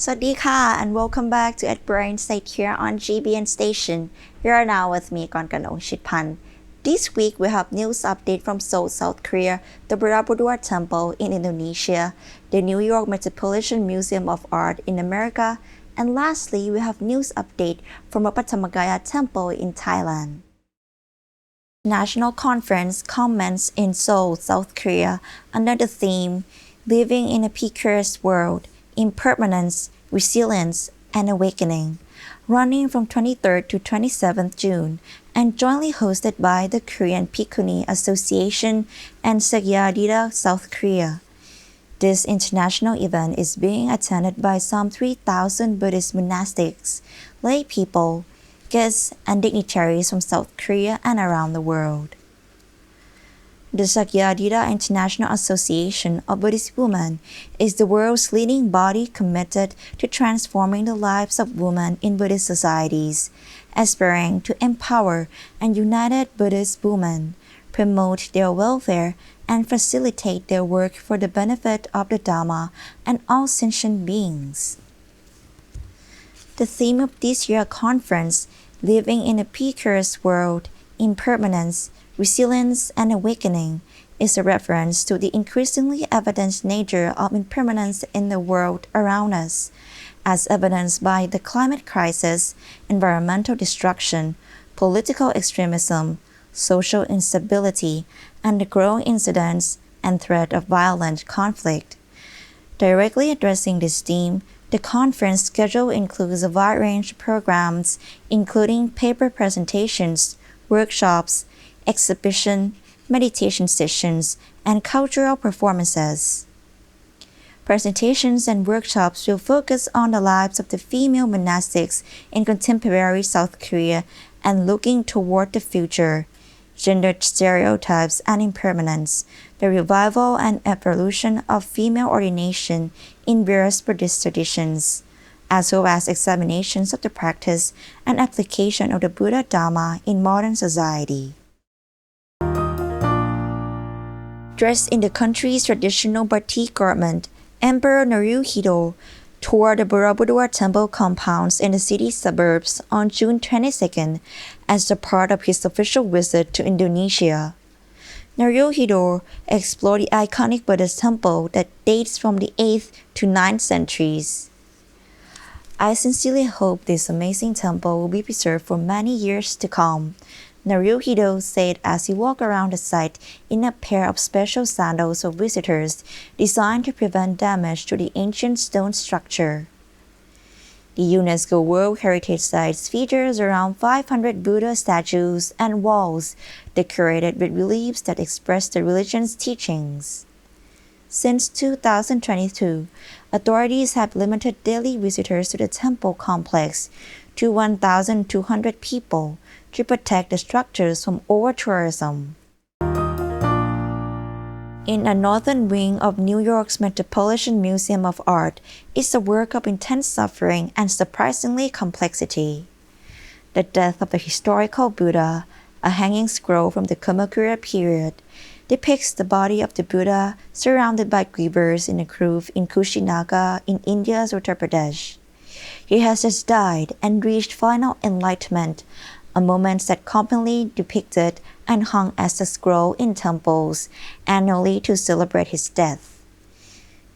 สวัสดีค่ะ and welcome back to At Brain State here on GBN Station. You are now with me, Konkanong Shitpan. This week we have news update from Seoul, South Korea, the Borobudur Temple in Indonesia, the New York Metropolitan Museum of Art in America, and lastly we have news update from Patthamagaya Temple in Thailand. National Conference comments in Seoul, South Korea under the theme Living in a Precarious World, Impermanence, Resilience, and Awakening, running from 23rd to 27th June, and jointly hosted by the Korean Bhikkhuni Association and Sagyadita, South Korea. This international event is being attended by some 3,000 Buddhist monastics, lay people, guests, and dignitaries from South Korea and around the world. The Sagyadita International Association of Buddhist Women is the world's leading body committed to transforming the lives of women in Buddhist societies, aspiring to empower and united Buddhist women, promote their welfare, and facilitate their work for the benefit of the Dhamma and all sentient beings. The theme of this year's conference, Living in a Precarious World, Impermanence, Resilience, and Awakening, is a reference to the increasingly evident nature of impermanence in the world around us, as evidenced by the climate crisis, environmental destruction, political extremism, social instability, and the growing incidence and threat of violent conflict. Directly addressing this theme, the conference schedule includes a wide range of programs, including paper presentations, workshops, exhibition, meditation sessions, and cultural performances. Presentations and workshops will focus on the lives of the female monastics in contemporary South Korea and looking toward the future, gender stereotypes and impermanence, the revival and evolution of female ordination in various Buddhist traditions, as well as examinations of the practice and application of the Buddha Dhamma in modern society. Dressed in the country's traditional batik garment, Emperor Naruhito toured the Borobudur Temple compounds in the city's suburbs on June 22nd as a part of his official visit to Indonesia. Naruhito explored the iconic Buddhist temple that dates from the 8th to 9th centuries. I sincerely hope this amazing temple will be preserved for many years to come, Naruhito said as he walked around the site in a pair of special sandals for visitors designed to prevent damage to the ancient stone structure. The UNESCO World Heritage Site features around 500 Buddha statues and walls decorated with reliefs that express the religion's teachings. Since 2022, authorities have limited daily visitors to the temple complex to 1,200 people to protect the structures from over-tourism. In a northern wing of New York's Metropolitan Museum of Art is a work of intense suffering and surprisingly complexity. The death of the historical Buddha, a hanging scroll from the Kamakura period, depicts the body of the Buddha surrounded by grievers in a grove in Kushinagar in India's Uttar Pradesh. He has just died and reached final enlightenment, a moment that commonly depicted and hung as a scroll in temples annually to celebrate his death.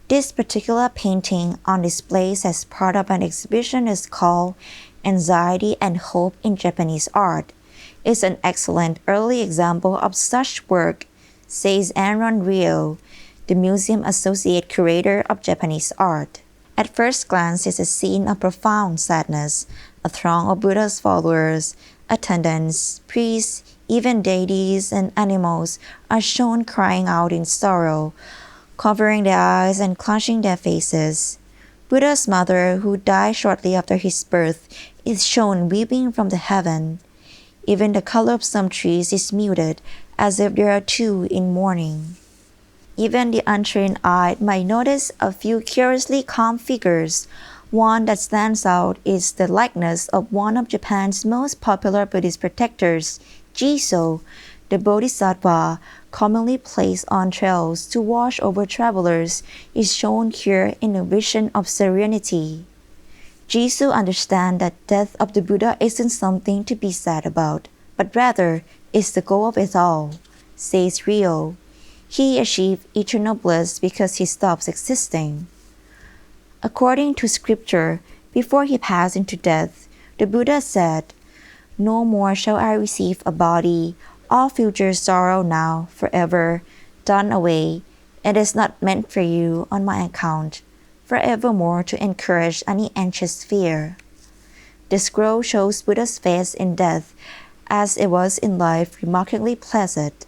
This particular painting on display as part of an exhibition is called Anxiety and Hope in Japanese Art. It's an excellent early example of such work, says Aaron Rio, the museum associate curator of Japanese art. At first glance, it's a scene of profound sadness. A throng of Buddha's followers, attendants, priests, even deities and animals are shown crying out in sorrow, covering their eyes and clenching their faces. Buddha's mother, who died shortly after his birth, is shown weeping from the heaven. Even the color of some trees is muted, as if there are two in mourning. Even the untrained eye might notice a few curiously calm figures. One that stands out is the likeness of one of Japan's most popular Buddhist protectors, Jiso, the bodhisattva commonly placed on trails to watch over travelers, is shown here in a vision of serenity. Jesus understands that death of the Buddha isn't something to be sad about, but rather is the goal of it all, says Rio. He achieved eternal bliss because he stops existing. According to scripture, before he passed into death, the Buddha said, "No more shall I receive a body, all future sorrow now, forever, done away. It is not meant for you on my account, forevermore to encourage any anxious fear." The scroll shows Buddha's face in death as it was in life remarkably pleasant.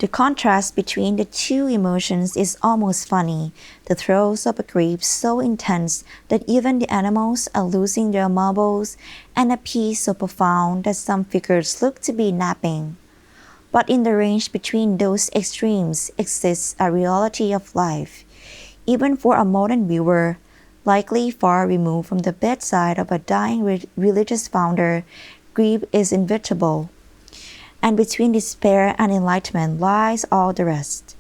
The contrast between the two emotions is almost funny, the throes of grief so intense that even the animals are losing their marbles, and a peace so profound that some figures look to be napping. But in the range between those extremes exists a reality of life. Even for a modern viewer, likely far removed from the bedside of a dying religious founder, grief is inevitable. And between despair and enlightenment lies all the rest.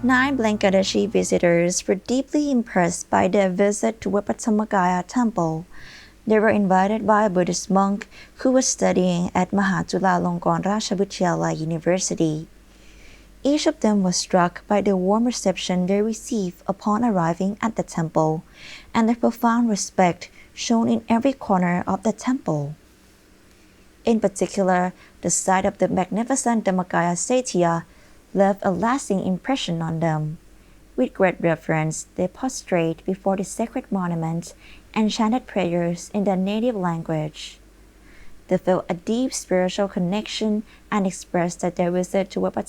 9 Bangladeshi visitors were deeply impressed by their visit to Wat Temple. They were invited by a Buddhist monk who was studying at Mahachulalongkorn Rashavidyalaya University. Each of them was struck by the warm reception they received upon arriving at the temple and the profound respect shown in every corner of the temple. In particular, the sight of the magnificent Dhammakaya Saitya left a lasting impression on them. With great reverence, they prostrate before the sacred monument and chanted prayers in their native language. They felt a deep spiritual connection and expressed that their visit to Wat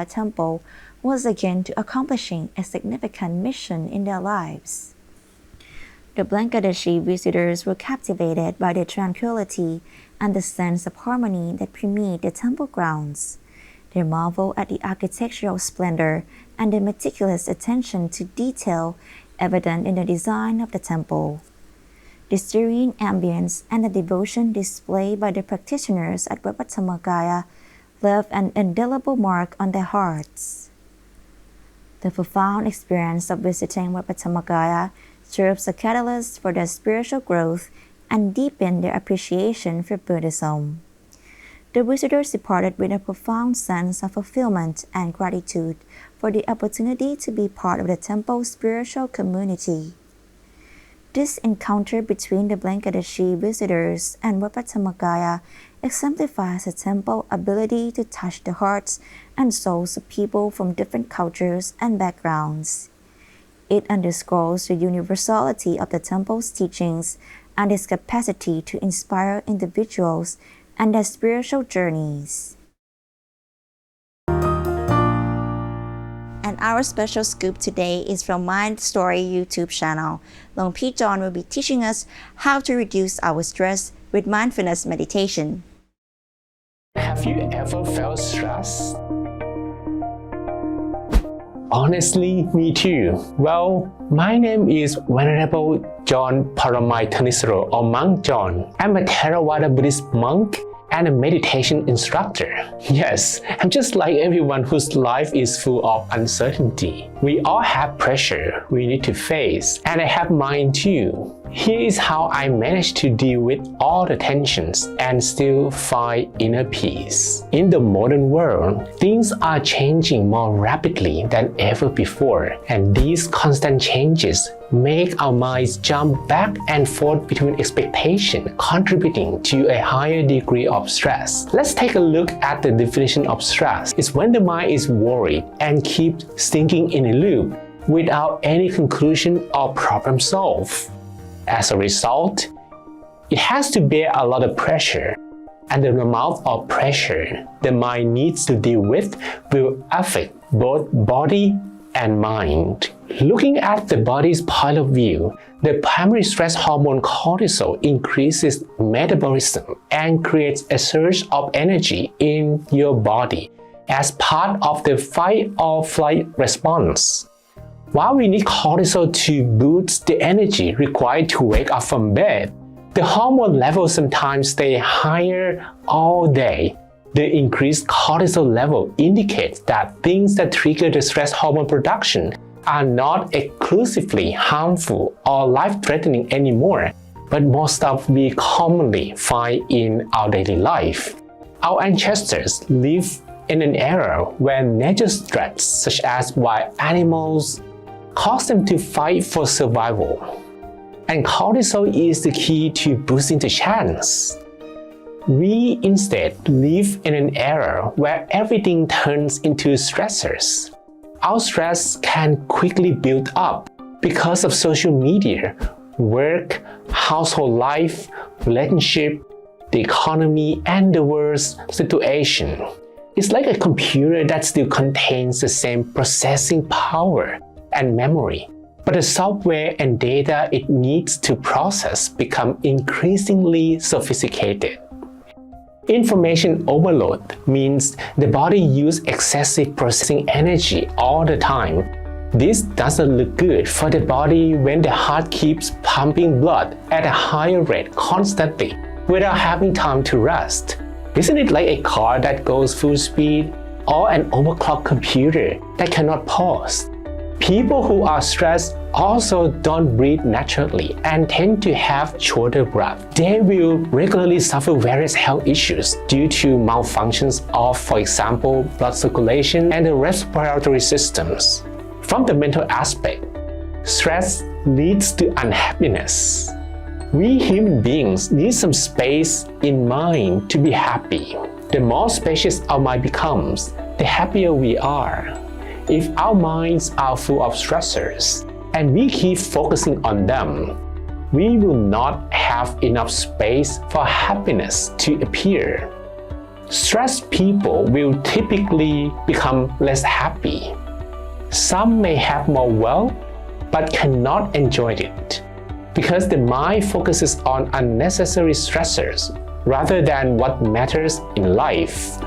Temple was akin to accomplishing a significant mission in their lives. The Bangladeshi visitors were captivated by the tranquility and the sense of harmony that permeate the temple grounds. They marvel at the architectural splendor and the meticulous attention to detail evident in the design of the temple. The serene ambience and the devotion displayed by the practitioners at Wat left an indelible mark on their hearts. The profound experience of visiting Wat serves a catalyst for their spiritual growth and deepened their appreciation for Buddhism. The visitors departed with a profound sense of fulfillment and gratitude for the opportunity to be part of the temple's spiritual community. This encounter between the Bangladeshi visitors and Wat exemplifies the temple's ability to touch the hearts and souls of people from different cultures and backgrounds. It underscores the universality of the temple's teachings and its capacity to inspire individuals and their spiritual journeys. And our special scoop today is from Mind Story YouTube channel. Long P. John will be teaching us how to reduce our stress with mindfulness meditation. Have you ever felt stressed? Honestly, me too. Well, my name is Venerable John Paramaitanisaro, or Monk John. I'm a Theravada Buddhist monk and a meditation instructor. Yes, I'm just like everyone whose life is full of uncertainty. We all have pressure we need to face, and I have mine too. Here is how I manage to deal with all the tensions and still find inner peace. In the modern world, things are changing more rapidly than ever before, and these constant changes make our minds jump back and forth between expectation, contributing to a higher degree of stress. Let's take a look at the definition of stress. It's when the mind is worried and keeps thinking in a loop without any conclusion or problem solved. As a result, it has to bear a lot of pressure, and the amount of pressure the mind needs to deal with will affect both body and mind. Looking at the body's point of view, the primary stress hormone cortisol increases metabolism and creates a surge of energy in your body as part of the fight or flight response. While we need cortisol to boost the energy required to wake up from bed, the hormone levels sometimes stay higher all day. The increased cortisol level indicates that things that trigger the stress hormone production are not exclusively harmful or life-threatening anymore, but most of we commonly find in our daily life. Our ancestors lived in an era where nature's threats, such as wild animals, caused them to fight for survival. And cortisol is the key to boosting the chance. We instead live in an era where everything turns into stressors. Our stress can quickly build up because of social media, work, household life, relationship, the economy, and the world's situation. It's like a computer that still contains the same processing power and memory, but the software and data it needs to process become increasingly sophisticated. Information overload means the body uses excessive processing energy all the time. This doesn't look good for the body when the heart keeps pumping blood at a higher rate constantly without having time to rest. Isn't it like a car that goes full speed or an overclocked computer that cannot pause? People who are stressed also don't breathe naturally and tend to have shorter breath. They will regularly suffer various health issues due to malfunctions of, for example, blood circulation and the respiratory systems. From the mental aspect, stress leads to unhappiness. We human beings need some space in mind to be happy. The more spacious our mind becomes, the happier we are. If our minds are full of stressors and we keep focusing on them, we will not have enough space for happiness to appear. Stressed people will typically become less happy. Some may have more wealth but cannot enjoy it because the mind focuses on unnecessary stressors rather than what matters in life.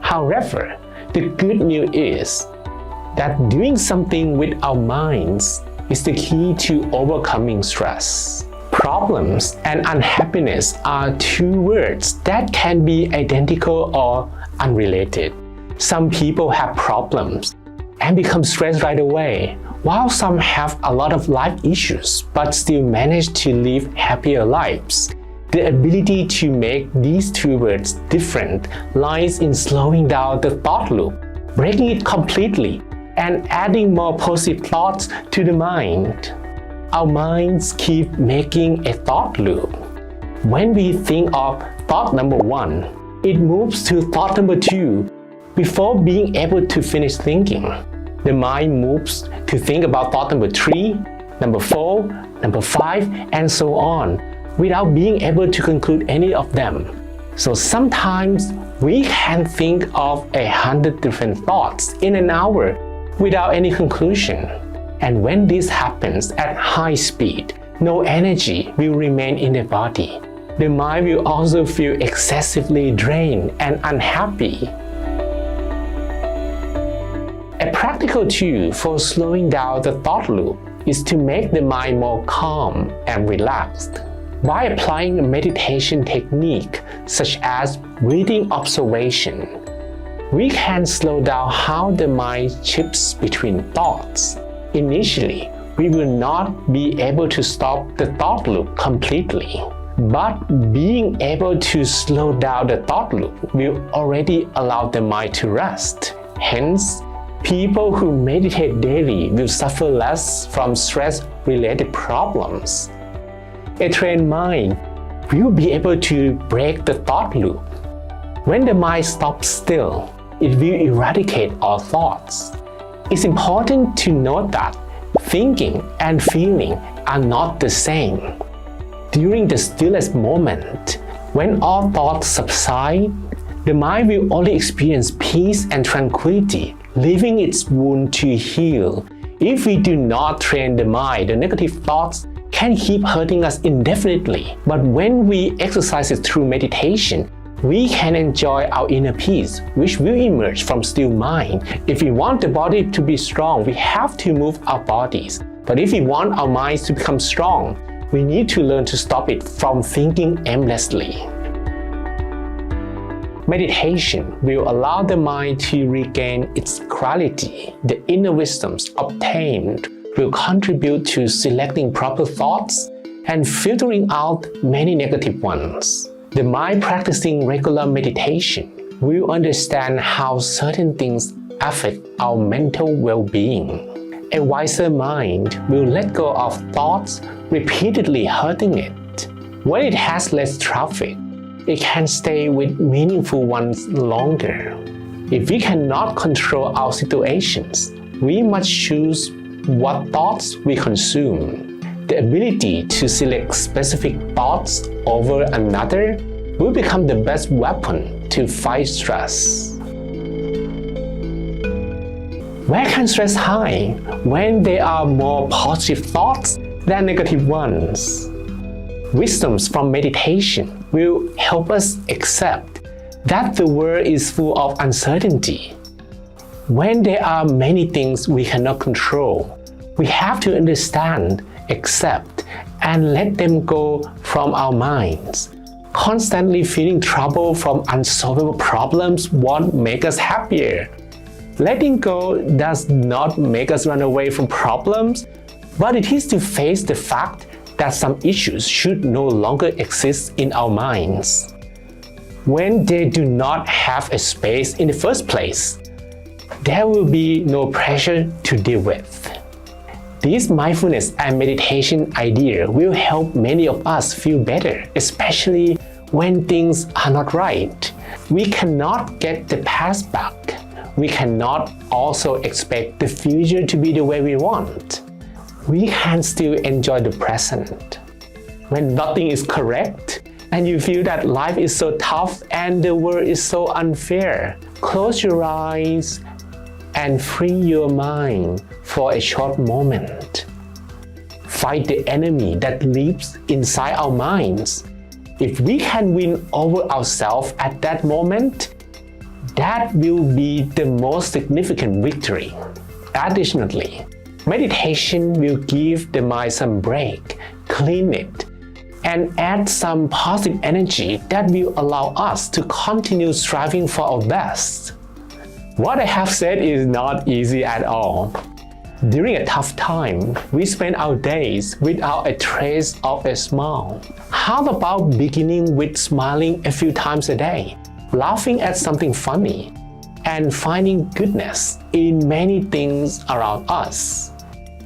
However, the good news is that doing something with our minds is the key to overcoming stress. Problems and unhappiness are two words that can be identical or unrelated. Some people have problems and become stressed right away, while some have a lot of life issues but still manage to live happier lives. The ability to make these two words different lies in slowing down the thought loop, breaking it completely, and adding more positive thoughts to the mind. Our minds keep making a thought loop. When we think of thought number 1, it moves to thought number 2 before being able to finish thinking. The mind moves to think about thought number 3, number 4, number 5, and so on, without being able to conclude any of them. So sometimes we can think of 100 different thoughts in an hour without any conclusion. And when this happens at high speed, no energy will remain in the body. The mind will also feel excessively drained and unhappy. A practical tool for slowing down the thought loop is to make the mind more calm and relaxed. By applying a meditation technique such as breathing observation, we can slow down how the mind shifts between thoughts. Initially, we will not be able to stop the thought loop completely, but being able to slow down the thought loop will already allow the mind to rest. Hence, people who meditate daily will suffer less from stress-related problems. A trained mind will be able to break the thought loop. When the mind stops still, it will eradicate all thoughts. It's important to note that thinking and feeling are not the same. During the stillest moment, when all thoughts subside, the mind will only experience peace and tranquility, leaving its wound to heal. If we do not train the mind, the negative thoughts can keep hurting us indefinitely. But when we exercise it through meditation, we can enjoy our inner peace, which will emerge from still mind. If we want the body to be strong, we have to move our bodies. But if we want our minds to become strong, we need to learn to stop it from thinking aimlessly. Meditation will allow the mind to regain its clarity. The inner wisdoms obtained will contribute to selecting proper thoughts and filtering out many negative ones. The mind practicing regular meditation will understand how certain things affect our mental well-being. A wiser mind will let go of thoughts repeatedly hurting it. When it has less traffic, it can stay with meaningful ones longer. If we cannot control our situations, we must choose what thoughts we consume. The ability to select specific thoughts over another will become the best weapon to fight stress. Where can stress hide? When there are more positive thoughts than negative ones. Wisdoms from meditation will help us accept that the world is full of uncertainty. When there are many things we cannot control, we have to understand, accept, and let them go from our minds. Constantly feeling trouble from unsolvable problems won't make us happier. Letting go does not make us run away from problems, but it is to face the fact that some issues should no longer exist in our minds. When they do not have a space in the first place, there will be no pressure to deal with. This mindfulness and meditation idea will help many of us feel better, especially when things are not right. We cannot get the past back. We cannot also expect the future to be the way we want. We can still enjoy the present. When nothing is correct and you feel that life is so tough and the world is so unfair, close your eyes and free your mind for a short moment. Fight the enemy that lives inside our minds. If we can win over ourselves at that moment, that will be the most significant victory. Additionally, meditation will give the mind some break, clean it, and add some positive energy that will allow us to continue striving for our best. What I have said is not easy at all. During a tough time, we spend our days without a trace of a smile. How about beginning with smiling a few times a day, laughing at something funny, and finding goodness in many things around us?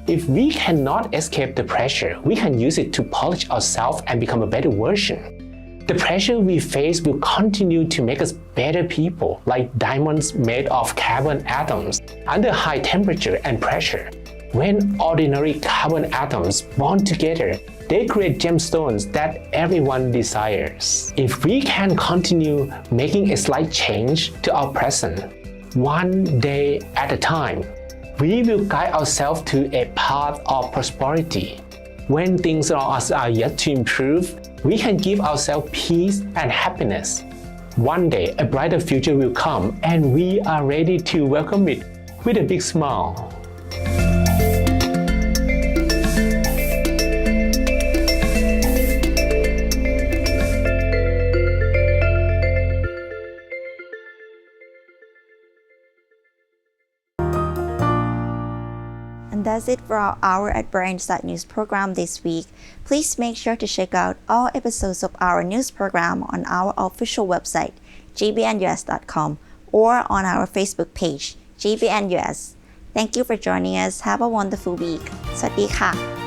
If we cannot escape the pressure, we can use it to polish ourselves and become a better version. The pressure we face will continue to make us better people, like diamonds made of carbon atoms under high temperature and pressure. When ordinary carbon atoms bond together, they create gemstones that everyone desires. If we can continue making a slight change to our present, one day at a time, we will guide ourselves to a path of prosperity. When things around us are yet to improve, we can give ourselves peace and happiness. One day, a brighter future will come, and we are ready to welcome it with a big smile. And that's it for our Hour at Brains News program this week. Please make sure to check out all episodes of our news program on our official website, gbnus.com, or on our Facebook page, gbnus. Thank you for joining us. Have a wonderful week. สวัสดีค่ะ